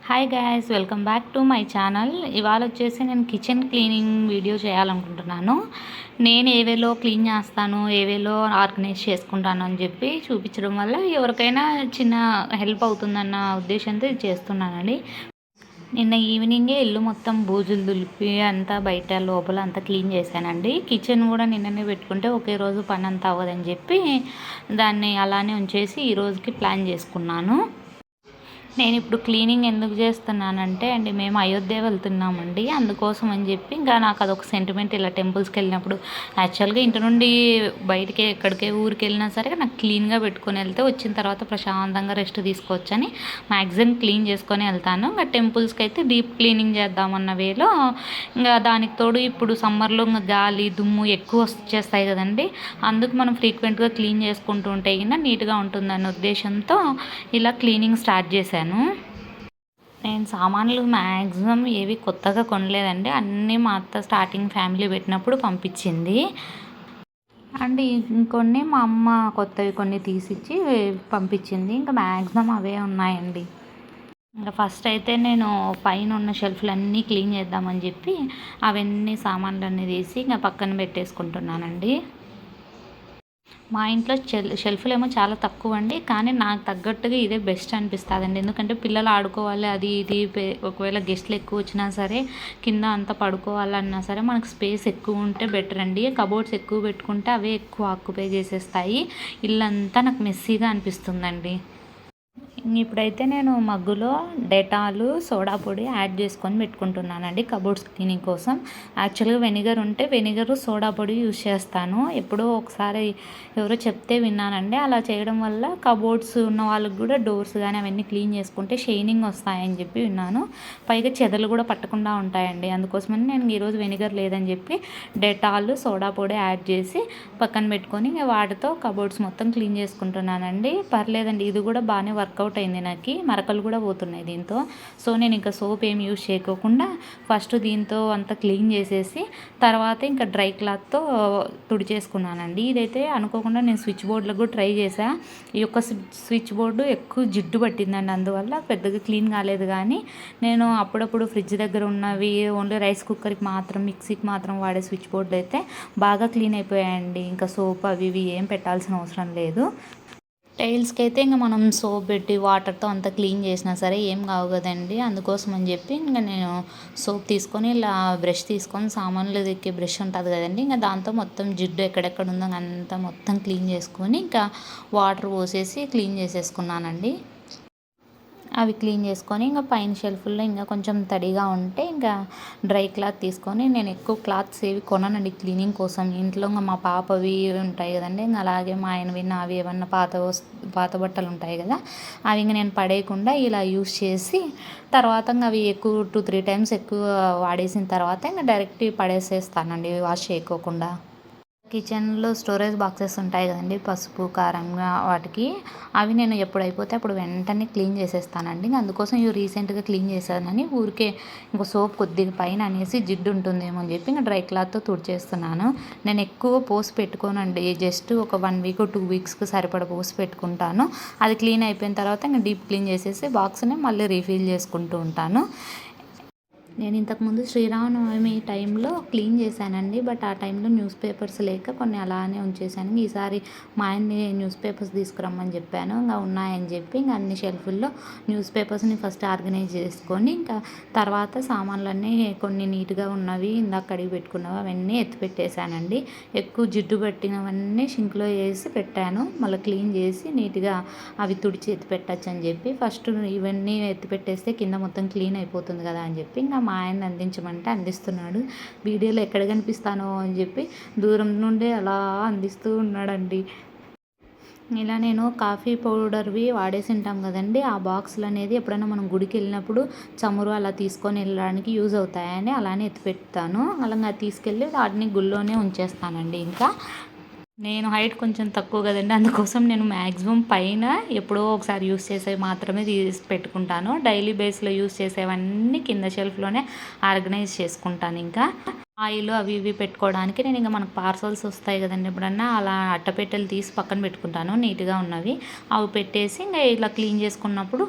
Hi guys, welcome back to my channel. ఇవాళ వచ్చేసి నేను కిచెన్ క్లీనింగ్ వీడియో చేయాలనుకుంటున్నాను. నేను ఏ వేలో క్లీన్ చేస్తాను, ఏ వేలో ఆర్గనైజ్ చేసుకుంటాను అని చెప్పి చూపించడం వల్ల ఎవరికైనా చిన్న హెల్ప్ అవుతుందన్న ఉద్దేశంతో ఇది చేస్తున్నానండి. నిన్న ఈవినింగే ఇల్లు మొత్తం బూజులు దులిపి అంతా బయట లోపల అంతా క్లీన్ చేశానండి. కిచెన్ కూడా నిన్ననే పెట్టుకుంటే ఒకే రోజు పని అంతా అవ్వదని చెప్పి దాన్ని అలానే ఉంచేసి ఈ రోజుకి ప్లాన్ చేసుకున్నాను. నేను ఇప్పుడు క్లీనింగ్ ఎందుకు చేస్తున్నానంటే మేము అయోధ్య వెళ్తున్నామండి. అందుకోసం అని చెప్పి ఇంకా నాకు అదొక సెంటిమెంట్. ఇలా టెంపుల్స్కి వెళ్ళినప్పుడు యాక్చువల్గా ఇంటి నుండి బయటికి ఎక్కడికే ఊరికి వెళ్ళినా సరే నాకు క్లీన్గా పెట్టుకొని వెళ్తే వచ్చిన తర్వాత ప్రశాంతంగా రెస్ట్ తీసుకోవచ్చని మ్యాక్సిమం క్లీన్ చేసుకొని వెళ్తాను. ఇంకా టెంపుల్స్కి అయితే డీప్ క్లీనింగ్ చేద్దామన్న వేలో ఇంకా దానికి తోడు ఇప్పుడు సమ్మర్లో ఇంకా గాలి దుమ్ము ఎక్కువ వచ్చేస్తాయి కదండి. అందుకు మనం ఫ్రీక్వెంట్గా క్లీన్ చేసుకుంటూ ఉంటే కింద నీట్గా ఉంటుందన్న ఉద్దేశంతో ఇలా క్లీనింగ్ స్టార్ట్ చేశాను. నేను సామాన్లు మ్యాక్సిమం ఏవి కొత్తగా కొనలేదండి. అన్నీ మా అత్త స్టార్టింగ్ ఫ్యామిలీ పెట్టినప్పుడు పంపించింది. అండ్ ఇంకొన్ని మా అమ్మ కొత్తవి కొన్ని తీసిచ్చి పంపించింది. ఇంకా మ్యాక్సిమం అవే ఉన్నాయండి. ఇంకా ఫస్ట్ అయితే నేను పైన ఉన్న షెల్ఫ్లన్నీ క్లీన్ చేద్దామని చెప్పి అవన్నీ సామాన్లన్నీ తీసి ఇంకా పక్కన పెట్టేసుకుంటున్నానండి. మా ఇంట్లో షెల్ఫ్లు ఏమో చాలా తక్కువ అండి, కానీ నాకు తగ్గట్టుగా ఇదే బెస్ట్ అనిపిస్తుందండి. ఎందుకంటే పిల్లలు ఆడుకోవాలి, అది ఇది ఒకవేళ గెస్ట్లు ఎక్కువ వచ్చినా సరే కింద అంతా పడుకోవాలన్నా సరే మనకు స్పేస్ ఎక్కువ ఉంటే బెటర్ అండి. కబోర్డ్స్ ఎక్కువ పెట్టుకుంటే అవే ఎక్కువ ఆక్యుపై చేసేస్తాయి. ఇల్లంతా నాకు మెస్సీగా అనిపిస్తుందండి. ఇప్పుడైతే నేను మగ్గులో డెటాలు సోడా పొడి యాడ్ చేసుకొని పెట్టుకుంటున్నానండి కబోర్డ్స్ క్లీనింగ్ కోసం. యాక్చువల్గా వెనిగర్ ఉంటే వెనిగర్ సోడా పొడి యూజ్ చేస్తాను. ఎప్పుడో ఒకసారి ఎవరో చెప్తే విన్నానండి. అలా చేయడం వల్ల కబోర్డ్స్ ఉన్న వాళ్ళకి కూడా డోర్స్ కానీ అవన్నీ క్లీన్ చేసుకుంటే షైనింగ్ వస్తాయని చెప్పి విన్నాను. పైగా చెదలు కూడా పట్టకుండా ఉంటాయండి. అందుకోసమని నేను ఈరోజు వెనిగర్ లేదని చెప్పి డెటాల్ సోడా పొడి యాడ్ చేసి పక్కన పెట్టుకొని వాటితో కబోర్డ్స్ మొత్తం క్లీన్ చేసుకుంటున్నానండి. పర్లేదండి, ఇది కూడా బాగానే వర్కౌట్ అయింది. నాకు మరకలు కూడా పోతున్నాయి దీంతో. సో నేను ఇంకా సోప్ ఏం యూజ్ చేయకోకుండా ఫస్ట్ దీంతో అంతా క్లీన్ చేసేసి తర్వాత ఇంకా డ్రై క్లాత్తో తుడిచేసుకున్నానండి. ఇదైతే అనుకోకుండా నేను స్విచ్ బోర్డులో కూడా ట్రై చేసా. ఈ యొక్క స్విచ్ బోర్డు ఎక్కువ జిడ్డు పట్టిందండి, అందువల్ల పెద్దగా క్లీన్ కాలేదు. కానీ నేను అప్పుడప్పుడు ఫ్రిడ్జ్ దగ్గర ఉన్నవి ఓన్లీ రైస్ కుక్కర్కి మాత్రం మిక్సీకి మాత్రం వాడే స్విచ్ బోర్డు అయితే బాగా క్లీన్ అయిపోయాయండి. ఇంకా సోప్ అవి ఇవి ఏం పెట్టాల్సిన అవసరం లేదు. టైల్స్కి అయితే ఇంకా మనం సోప్ పెట్టి వాటర్తో అంతా క్లీన్ చేసినా సరే ఏం కావు కదండి. అందుకోసం అని చెప్పి ఇంకా నేను సోప్ తీసుకొని ఇలా బ్రష్ తీసుకొని సామాన్లు ఎక్కే బ్రష్ ఉంటుంది కదండి, ఇంకా దాంతో మొత్తం జిడ్డు ఎక్కడెక్కడ ఉందో అంతా మొత్తం క్లీన్ చేసుకొని ఇంకా వాటర్ పోసేసి క్లీన్ చేసేసుకున్నానండి. అవి క్లీన్ చేసుకొని ఇంకా పైన షెల్ఫ్లో ఇంకా కొంచెం తడిగా ఉంటే ఇంకా డ్రై క్లాత్ తీసుకొని, నేను ఎక్కువ క్లాత్స్ ఏవి కొననండి క్లీనింగ్ కోసం. ఇంట్లో ఇంకా మా పాపవి ఉంటాయి కదండి, ఇంకా అలాగే మా ఆయనవి నావి ఏమన్నా పాత బట్టలు ఉంటాయి కదా, అవి ఇంకా నేను పడేయకుండా ఇలా యూస్ చేసి తర్వాత ఇంకా అవి ఎక్కువ 2-3 టైమ్స్ ఎక్కువ వాడేసిన తర్వాత ఇంకా డైరెక్ట్ పడేసేస్తానండి వాష్ చేయకోకుండా. కిచెన్లో స్టోరేజ్ బాక్సెస్ ఉంటాయి కదండి, పసుపు కారంగా వాటికి, అవి నేను ఎప్పుడు అయిపోతే అప్పుడు వెంటనే క్లీన్ చేసేస్తానండి. అందుకోసం ఇవి రీసెంట్గా క్లీన్ చేశానని ఊరికే ఇంకో సోప్ కొద్దిగా పైన అనేసి జిడ్డు ఉంటుందేమో అని చెప్పి ఇంకా డ్రై క్లాత్తో తుడిచేస్తున్నాను. నేను ఎక్కువ పోసి పెట్టుకోనండి, జస్ట్ ఒక 1 వీక్ 2 వీక్స్కి సరిపడ పోసి పెట్టుకుంటాను. అది క్లీన్ అయిపోయిన తర్వాత ఇంకా డీప్ క్లీన్ చేసేసి బాక్స్ని మళ్ళీ రీఫిల్ చేసుకుంటూ ఉంటాను. నేను ఇంతకుముందు శ్రీరామనవమి టైంలో క్లీన్ చేశానండి, బట్ ఆ టైంలో న్యూస్ పేపర్స్ లేక కొన్ని అలానే ఉంచేసాను. ఈసారి మా ఆయన్ని న్యూస్ పేపర్స్ తీసుకురమ్మని చెప్పాను, ఇంకా ఉన్నాయని చెప్పి ఇంకా అన్ని షెల్ఫుల్లో న్యూస్ పేపర్స్ని ఫస్ట్ ఆర్గనైజ్ చేసుకొని ఇంకా తర్వాత సామాన్లన్నీ కొన్ని నీట్గా ఉన్నవి ఇందాక కడిగి పెట్టుకున్నవి అవన్నీ ఎత్తి పెట్టేశానండి. ఎక్కువ జిడ్డు పట్టినవన్నీ షింక్లో వేసి పెట్టాను, మళ్ళీ క్లీన్ చేసి నీట్గా అవి తుడిచి ఎత్తి పెట్టచ్చు అని చెప్పి ఫస్ట్ ఇవన్నీ ఎత్తి పెట్టేస్తే కింద మొత్తం క్లీన్ అయిపోతుంది కదా అని చెప్పి ఇంకా మా ఆయన్ని అందించమంటే అందిస్తున్నాడు. వీడియోలో ఎక్కడ కనిపిస్తానో అని చెప్పి దూరం నుండి అలా అందిస్తూ ఉన్నాడండి. ఇలా నేను కాఫీ పౌడర్వి వాడేసి ఉంటాం కదండి, ఆ బాక్సులు అనేది ఎప్పుడైనా మనం గుడికి వెళ్ళినప్పుడు చమురు అలా తీసుకొని వెళ్ళడానికి యూజ్ అవుతాయని అలానే ఎత్తిపెడతాను. అలా తీసుకెళ్ళి వాటిని గుళ్ళోనే ఉంచేస్తానండి. ఇంకా నేను హైట్ కొంచెం తక్కువ కదండి, అందుకోసం నేను మ్యాక్సిమం పైన ఎప్పుడో ఒకసారి యూస్ చేసేవి మాత్రమే తీసి పెట్టుకుంటాను. డైలీ బేస్లో యూస్ చేసేవన్నీ కింద షెల్ఫ్లోనే ఆర్గనైజ్ చేసుకుంటాను. ఇంకా ఆయిల్ అవి ఇవి పెట్టుకోవడానికి నేను ఇంకా మనకు పార్సల్స్ వస్తాయి కదండి, ఎప్పుడన్నా అలా అట్టపెట్టెలు తీసి పక్కన పెట్టుకుంటాను నీట్గా ఉన్నవి. అవి పెట్టేసి ఇంకా ఇలా క్లీన్ చేసుకున్నప్పుడు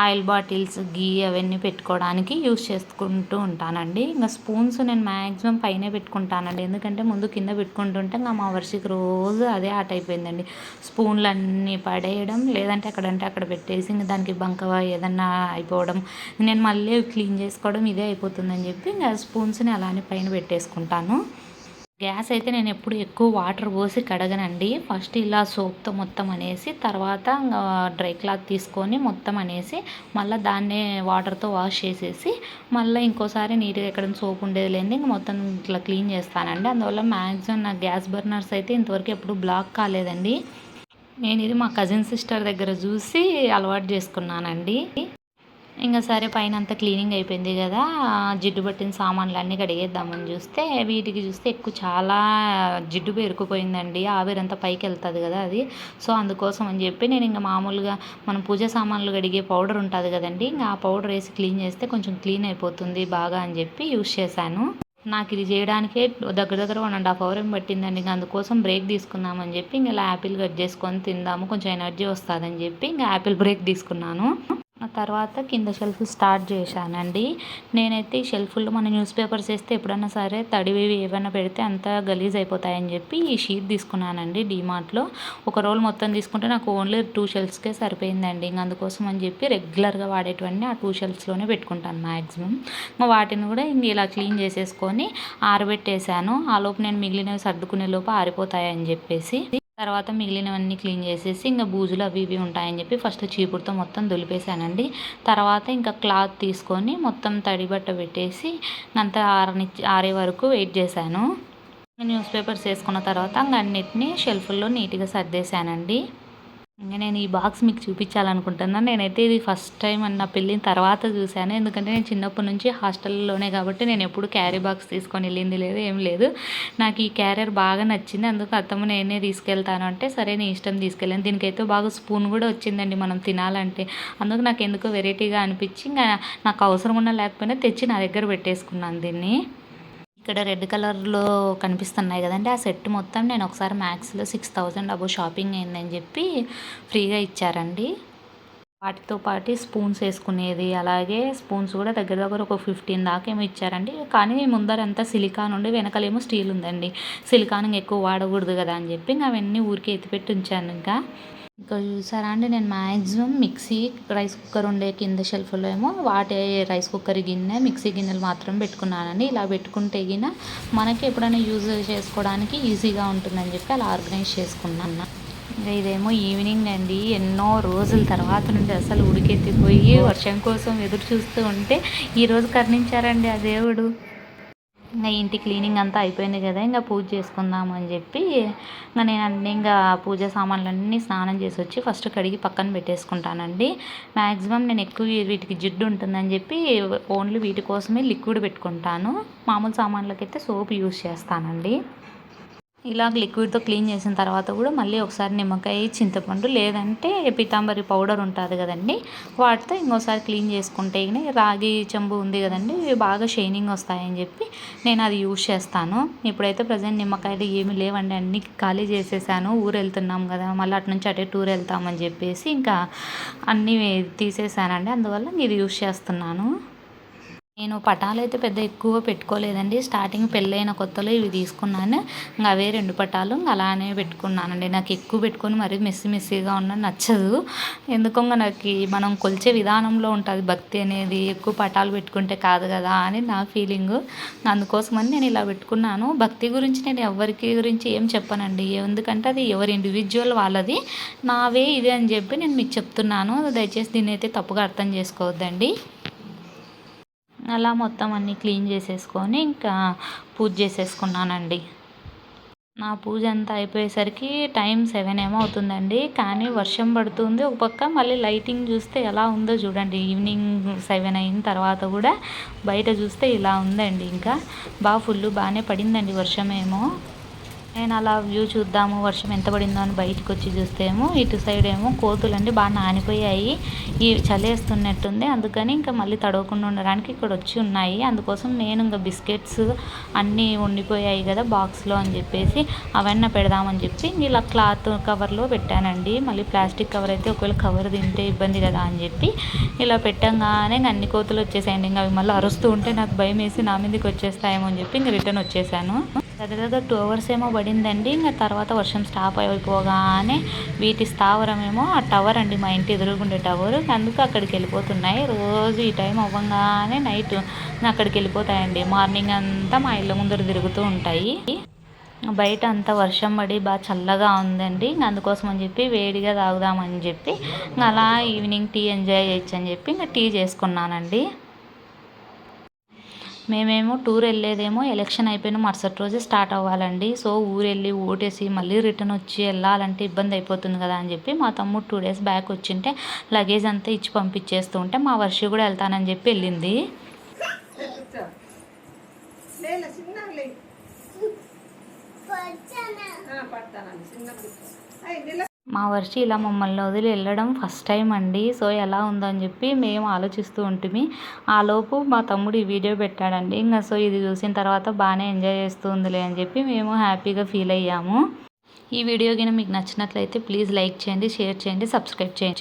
ఆయిల్ బాటిల్స్, గీ అవన్నీ పెట్టుకోవడానికి యూస్ చేసుకుంటూ ఉంటానండి. ఇంకా స్పూన్స్ నేను మ్యాక్సిమం పైనే పెట్టుకుంటానండి. ఎందుకంటే ముందు కింద పెట్టుకుంటుంటే ఇంకా మా వర్షికి రోజు అదే ఆట అయిపోయిందండి. స్పూన్లన్నీ పడేయడం, లేదంటే అక్కడంటే అక్కడ పెట్టేసి ఇంక దానికి బంక ఏదన్నా అయిపోవడం, నేను మళ్ళీ క్లీన్ చేసుకోవడం ఇదే అయిపోతుందని చెప్పి ఇంకా స్పూన్స్ని అలానే పైన పెట్టేసుకుంటాను. గ్యాస్ అయితే నేను ఎప్పుడు ఎక్కువ వాటర్ పోసి కడగనండి. ఫస్ట్ ఇలా సోప్తో మొత్తం అనేసి తర్వాత డ్రై క్లాత్ తీసుకొని మొత్తం అనేసి మళ్ళీ దాన్నే వాటర్తో వాష్ చేసేసి మళ్ళీ ఇంకోసారి నీట్గా ఎక్కడ సోప్ ఉండేది లేని ఇంక మొత్తం ఇట్లా క్లీన్ చేస్తానండి. అందువల్ల మ్యాక్సిమం నా గ్యాస్ బర్నర్స్ అయితే ఇంతవరకు ఎప్పుడు బ్లాక్ కాలేదండి. నేను ఇది మా కజిన్ సిస్టర్ దగ్గర చూసి అలవాటు చేసుకున్నానండి. ఇంకా సరే పైన అంతా క్లీనింగ్ అయిపోయింది కదా, జిడ్డు పట్టిన సామాన్లు అన్నీ కడిగేద్దామని చూస్తే వీటికి చూస్తే ఎక్కువ చాలా జిడ్డు పేరుకుపోయిందండి. ఆవిరంతా పైకి వెళ్తుంది కదా అది. సో అందుకోసం అని చెప్పి నేను ఇంకా మామూలుగా మనం పూజ సామాన్లు కడిగే పౌడర్ ఉంటుంది కదండి, ఇంకా ఆ పౌడర్ వేసి క్లీన్ చేస్తే కొంచెం క్లీన్ అయిపోతుంది బాగా అని చెప్పి యూస్ చేశాను. నాకు ఇది చేయడానికే దగ్గర 1.5 అవర్ ఏం పట్టిందండి. ఇంకా అందుకోసం బ్రేక్ తీసుకుందామని చెప్పి ఇంకా యాపిల్ కట్ చేసుకొని తిందాము, కొంచెం ఎనర్జీ వస్తుందని చెప్పి ఇంకా యాపిల్ బ్రేక్ తీసుకున్నాను. ఆ తర్వాత కింద షెల్ఫ్ స్టార్ట్ చేశానండి. నేనైతే ఈ షెల్ఫ్లో మన న్యూస్ పేపర్స్ వేస్తే ఎప్పుడైనా సరే తడివి ఏమైనా పెడితే అంతా గలీజ్ అయిపోతాయని చెప్పి ఈ షీట్ తీసుకున్నానండి డీమార్ట్లో. ఒక రోల్ మొత్తం తీసుకుంటే నాకు ఓన్లీ 2 షెల్ఫ్స్కే సరిపోయిందండి. ఇంక అందుకోసం అని చెప్పి రెగ్యులర్గా వాడేటివన్నీ ఆ 2 షెల్ఫ్స్లోనే పెట్టుకుంటాను మ్యాక్సిమం. వాటిని కూడా ఇంక ఇలా క్లీన్ చేసేసుకొని ఆరబెట్టేశాను. ఆ లోపు నేను మిగిలినవి సర్దుకునే లోపు ఆరిపోతాయని చెప్పేసి తర్వాత మిగిలినవన్నీ క్లీన్ చేసేసి ఇంకా బూజులు అవి ఇవి ఉంటాయని చెప్పి ఫస్ట్ చీపురుతో మొత్తం దులిపేశానండి. తర్వాత ఇంకా క్లాత్ తీసుకొని మొత్తం తడి బట్ట పెట్టేసి అంతా ఆరే వరకు వెయిట్ చేశాను. న్యూస్ పేపర్స్ వేసుకున్న తర్వాత ఇంకా అన్నిటినీ షెల్ఫ్ల్లో నీట్గా సర్దేశానండి. ఇంకా నేను ఈ బాక్స్ మీకు చూపించాలనుకుంటున్నాను. నేనైతే ఇది ఫస్ట్ టైం నా పెళ్ళిన తర్వాత చూశాను. ఎందుకంటే నేను చిన్నప్పటి నుంచి హాస్టల్లోనే కాబట్టి నేను ఎప్పుడు క్యారీ బాక్స్ తీసుకొని వెళ్ళింది లేదు, ఏం లేదు. నాకు ఈ క్యారియర్ బాగా నచ్చింది. అందుకు అత్తమ్మ నేనే తీసుకెళ్తాను అంటే సరే నీ ఇష్టం తీసుకెళ్ళాను. దీనికైతే బాగా స్పూన్ కూడా వచ్చిందండి మనం తినాలంటే. అందుకు నాకు ఎందుకో వెరైటీగా అనిపించి ఇంకా నాకు అవసరం ఉన్నా లేకపోయినా తెచ్చి నా దగ్గర పెట్టేసుకున్నాను దీన్ని. ఇక్కడ రెడ్ కలర్లో కనిపిస్తున్నాయి కదండి, ఆ సెట్ మొత్తం నేను ఒకసారి మ్యాక్స్లో 6000 అబో షాపింగ్ అయిందని చెప్పి ఫ్రీగా ఇచ్చారండి. వాటితో పాటు స్పూన్స్ వేసుకునేది, అలాగే స్పూన్స్ కూడా దగ్గర ఒక 15 దాకా ఏమో ఇచ్చారండి. కానీ ముందరంతా సిలికాన్ ఉండి వెనకాలేమో స్టీల్ ఉందండి. సిలికాన్ ఎక్కువ వాడకూడదు కదా అని చెప్పి ఇంకా అవన్నీ ఊరికే ఎత్తిపెట్టి ఉంచాను. ఇంకా చూసారా అండి, నేను మ్యాక్సిమం మిక్సీ, రైస్ కుక్కర్ ఉండే కింద షెల్ఫ్లో ఏమో వాటి రైస్ కుక్కర్ గిన్నె, మిక్సీ గిన్నెలు మాత్రం పెట్టుకున్నానండి. ఇలా పెట్టుకుంటే గిన మనకి ఎప్పుడైనా యూజ్ చేసుకోవడానికి ఈజీగా ఉంటుందని చెప్పి అలా ఆర్గనైజ్ చేసుకున్నాను. ఇంకా ఇదేమో ఈవినింగ్ అండి. ఎన్నో రోజుల తర్వాత నుండి అసలు ఉడికెత్తిపోయి వర్షం కోసం ఎదురు చూస్తూ ఉంటే ఈరోజు కరుణించారండి ఆ దేవుడు. ఇంకా ఇంటి క్లీనింగ్ అంతా అయిపోయింది కదా, ఇంకా పూజ చేసుకుందాము అని చెప్పి నేను అన్నీ ఇంకా పూజ సామాన్లన్నీ స్నానం చేసి వచ్చి ఫస్ట్ కడిగి పక్కన పెట్టేసుకుంటానండి. మ్యాక్సిమం నేను ఎక్కువ వీటికి జిడ్డు ఉంటుందని చెప్పి ఓన్లీ వీటి కోసమే లిక్విడ్ పెట్టుకుంటాను. మామూలు సామాన్లకైతే సోప్ యూస్ చేస్తానండి. ఇలా లిక్విడ్తో క్లీన్ చేసిన తర్వాత కూడా మళ్ళీ ఒకసారి నిమ్మకాయ, చింతపండు లేదంటే పీతాంబరి పౌడర్ ఉంటుంది కదండి, వాటితో ఇంకోసారి క్లీన్ చేసుకుంటే రాగి చెంబు ఉంది కదండి, ఇవి బాగా షైనింగ్ వస్తాయని చెప్పి నేను అది యూజ్ చేస్తాను. ఇప్పుడైతే ప్రజెంట్ నిమ్మకాయలు ఏమీ లేవండి, అన్నీ ఖాళీ చేసేసాను. ఊరు వెళ్తున్నాం కదా, మళ్ళీ అటు నుంచి అటే టూర్ వెళ్తామని చెప్పేసి ఇంకా అన్నీ తీసేసానండి. అందువల్ల ఇది యూజ్ చేస్తున్నాను. నేను పటాలు అయితే పెద్ద ఎక్కువ పెట్టుకోలేదండి. స్టార్టింగ్ పెళ్ళైన కొత్తలో ఇవి తీసుకున్నాను. ఇంకా అవే 2 పటాలు అలానే పెట్టుకున్నానండి. నాకు ఎక్కువ పెట్టుకొని మరీ మెస్సీగా ఉన్న నచ్చదు. ఎందుకో నాకు మనం కొలిచే విధానంలో ఉంటుంది భక్తి అనేది, ఎక్కువ పటాలు పెట్టుకుంటే కాదు కదా అని నా ఫీలింగు. అందుకోసమని నేను ఇలా పెట్టుకున్నాను. భక్తి గురించి నేను ఎవరికి గురించి ఏం చెప్పనండి, ఎందుకంటే అది ఎవరి ఇండివిజువల్ వాళ్ళది. నావే ఇదే అని చెప్పి నేను మీకు చెప్తున్నాను. దయచేసి దీన్ని అయితే తప్పుగా అర్థం చేసుకోవద్దండి. అలా మొత్తం అన్నీ క్లీన్ చేసేసుకొని ఇంకా పూజ చేసేసుకున్నానండి. నా పూజ అంతా అయిపోయేసరికి టైం 7 ఏమో అవుతుందండి. కానీ వర్షం పడుతుంది ఒక పక్క, మళ్ళీ లైటింగ్ చూస్తే ఎలా ఉందో చూడండి. ఈవినింగ్ 7 అయిన తర్వాత కూడా బయట చూస్తే ఇలా ఉందండి. ఇంకా బాగానే పడిందండి వర్షం ఏమో. నేను అలా వ్యూ చూద్దాము వర్షం ఎంత పడిందో అని బయటకు వచ్చి చూస్తేమో ఇటు సైడ్ ఏమో కోతులండి బాగా నానిపోయాయి. ఈ చలేస్తున్నట్టుంది, అందుకని ఇంకా మళ్ళీ తడవకుండా ఉండడానికి ఇక్కడ వచ్చి ఉన్నాయి. అందుకోసం నేను ఇంకా బిస్కెట్స్ అన్నీ ఉండిపోయాయి కదా బాక్స్లో అని చెప్పేసి అవన్నీ పెడదామని చెప్పి ఇలా క్లాత్ కవర్లో పెట్టానండి. మళ్ళీ ప్లాస్టిక్ కవర్ అయితే ఒకవేళ కవర్ తింటే ఇబ్బంది కదా అని చెప్పి ఇలా పెట్టంగానే ఇంకా అన్ని కోతులు వచ్చేసాయండి. ఇంకా అవి మళ్ళీ అరుస్తూ ఉంటే నాకు భయం వేసి నా మీదకి వచ్చేస్తాయేమో అని చెప్పి ఇంకా రిటర్న్ వచ్చేసాను. దగ్గర 2 అవర్స్ ఏమో పడిందండి. ఇంకా తర్వాత వర్షం స్టాప్ అయిపోగానే వీటి స్థావరం ఏమో ఆ టవర్ అండి, మా ఇంటి ఎదురుగుండే టవర్, అందుకు అక్కడికి వెళ్ళిపోతున్నాయి. రోజు ఈ టైం అవ్వగానే నైట్ అక్కడికి వెళ్ళిపోతాయండి. మార్నింగ్ అంతా మా ఇళ్ళ ముందర తిరుగుతూ ఉంటాయి. బయట అంతా వర్షం పడి బాగా చల్లగా ఉందండి. అందుకోసం అని చెప్పి వేడిగా తాగుదామని చెప్పి అలా ఈవినింగ్ టీ ఎంజాయ్ చేయొచ్చు అని చెప్పి ఇంకా టీ చేసుకున్నానండి. మేమేమో టూర్ వెళ్ళేదేమో ఎలక్షన్ అయిపోయిన మరుసటి రోజే స్టార్ట్ అవ్వాలండి. సో ఊరు వెళ్ళి ఓటేసి మళ్ళీ రిటర్న్ వచ్చి వెళ్ళాలంటే ఇబ్బంది అయిపోతుంది కదా అని చెప్పి మా తమ్ముడు 2 డేస్ బ్యాక్ వచ్చింటే లగేజ్ అంతా ఇచ్చి పంపించేస్తూ ఉంటే మా వర్షి కూడా వెళ్తానని చెప్పి వెళ్ళింది. మా వర్షి ఇలా మమ్మల్ని వదిలి వెళ్ళడం ఫస్ట్ టైం అండి. సో ఎలా ఉందని చెప్పి మేము ఆలోచిస్తూ ఉంటుంది. ఆలోపు మా తమ్ముడు ఈ వీడియో పెట్టాడండి. ఇంకా సో ఇది చూసిన తర్వాత బాగానే ఎంజాయ్ చేస్తుందిలే అని చెప్పి మేము హ్యాపీగా ఫీల్ అయ్యాము. ఈ వీడియో కింద మీకు నచ్చినట్లయితే ప్లీజ్ లైక్ చేయండి, షేర్ చేయండి, సబ్స్క్రైబ్ చేయండి.